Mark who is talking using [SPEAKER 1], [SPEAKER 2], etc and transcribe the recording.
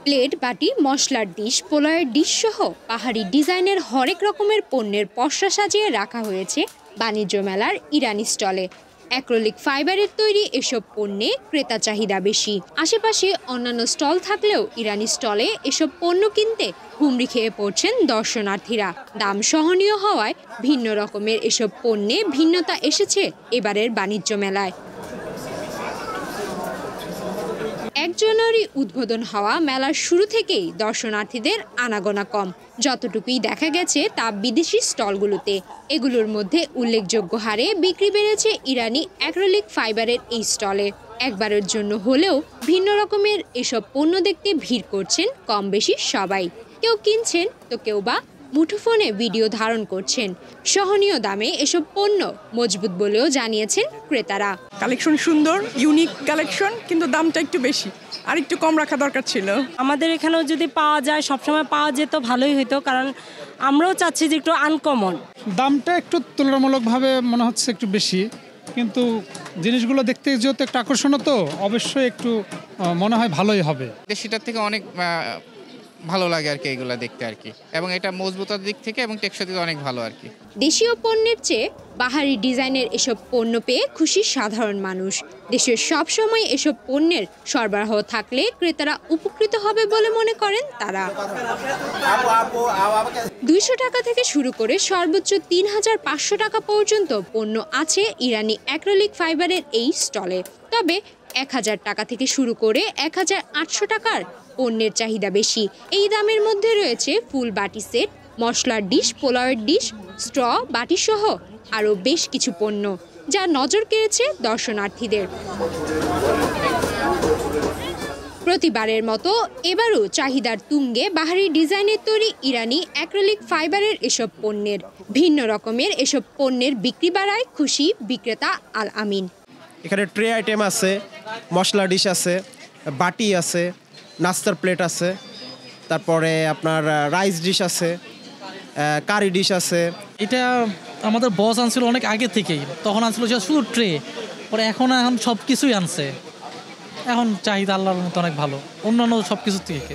[SPEAKER 1] Plate, বাটি, মশলার dish, পোলাওয়ের ডিশ সহ পাহাড়ি ডিজাইনের হরেক রকমের পণ্যের পসরা সাজিয়ে রাখা হয়েছে বাণিজ্য মেলার ইরানি স্টলে। অ্যাক্রিলিক ফাইবারের তৈরি এসব পণ্যে ক্রেতা চাহিদা বেশি। আশেপাশে অন্যান্য স্টল থাকলেও ইরানি স্টলে এসব পণ্য কিনতে হুমড়ি খেয়ে পড়ছেন দর্শনার্থীরা। দাম সহনীয় হওয়ায় ভিন্ন রকমের এসব পণ্যে ভিন্নতা এসেছে এবারের বাণিজ্য মেলায়। 1 জানুয়ারি উদ্বোধন হওয়া মেলার শুরু থেকেই দর্শনার্থীদের আনাগোনা কম। যতটুকুই দেখা গেছে তা বিদেশি স্টলগুলোতে। এগুলোর মধ্যে উল্লেখযোগ্য হারে বিক্রি বেড়েছে ইরানি অ্যাক্রিলিক ফাইবারের এই স্টলে। একবারের জন্য হলেও ভিন্ন রকমের এসব পণ্য দেখতে ভিড় করছেন কম বেশি সবাই। কেউ কিনছেন তো কেউ বা মুঠোফোনে ভিডিও ধারণ করছেন। সহনীয় দামে এসব পণ্য মজবুত বলেও জানিয়েছেন ক্রেতারা।
[SPEAKER 2] কালেকশন সুন্দর, ইউনিক কালেকশন, কিন্তু দামটা একটু বেশি, আর একটু কম রাখা দরকার ছিল।
[SPEAKER 3] আমাদের এখানেও যদি পাওয়া যায়, সবসময় পাওয়া যেত ভালোই হতো, কারণ আমরাও চাচ্ছি যে একটু আনকমন।
[SPEAKER 4] দামটা একটু তুলনামূলকভাবে মনে হচ্ছে একটু বেশি, কিন্তু জিনিসগুলো দেখতে যেহেতু একটু আকর্ষণীয়, তো অবশ্যই একটু মনে হয় ভালোই হবে।
[SPEAKER 5] দেশিটার থেকে অনেক ভালো লাগে আর কি এগুলো দেখতে আর কি, এবং এটা মজবুতার দিক থেকে এবং টেকসই দিকে অনেক ভালো আর কি।
[SPEAKER 1] দেশীয় পণ্যের চেয়ে বাহারি ডিজাইনের এসব পণ্য পেয়ে খুশি সাধারণ মানুষ। দেশের সব সময় এসব পণ্যের সরবরাহ থাকলে ক্রেতারা উপকৃত হবে বলে মনে করেন তারা। 200 টাকা থেকে শুরু করে সর্বোচ্চ 3500 টাকা পর্যন্ত পণ্য আছে ইরানি অ্যাক্রিলিক ফাইবারের এই স্টলে। তবে 1000 টাকা থেকে শুরু করে 1800 টাকার পণ্যের চাহিদা বেশি। এই দামের মধ্যে রয়েছে ফুল বাটি সেট, মশলার ডিশ, পোলাওয়ের ডিশ, স্ট্র, বাটি সহ আরও বেশ কিছু পণ্য, যা নজর কেড়েছে দর্শনার্থীদের। প্রতিবারের মতো এবারও চাহিদার তুঙ্গে বাহারি ডিজাইনের তৈরি ইরানি অ্যাক্রিলিক ফাইবারের এসব পণ্যের। ভিন্ন রকমের এসব পণ্যের বিক্রি বাড়ায় খুশি বিক্রেতা আল আমিন।
[SPEAKER 6] এখানে ট্রে আইটেম আছে, মশলা ডিশ আছে, বাটি আছে, নাস্তার প্লেট আছে, তারপরে আপনার রাইস ডিশ আছে, কারি ডিশ আছে।
[SPEAKER 7] এটা আমাদের বস আনছিল অনেক আগে থেকেই, তখন আনছিল শুধু ট্রে, পরে এখন সব কিছুই আনছে। এখন চাহিদা আল্লাহর মতো অনেক ভালো অন্যান্য সব কিছুর থেকে।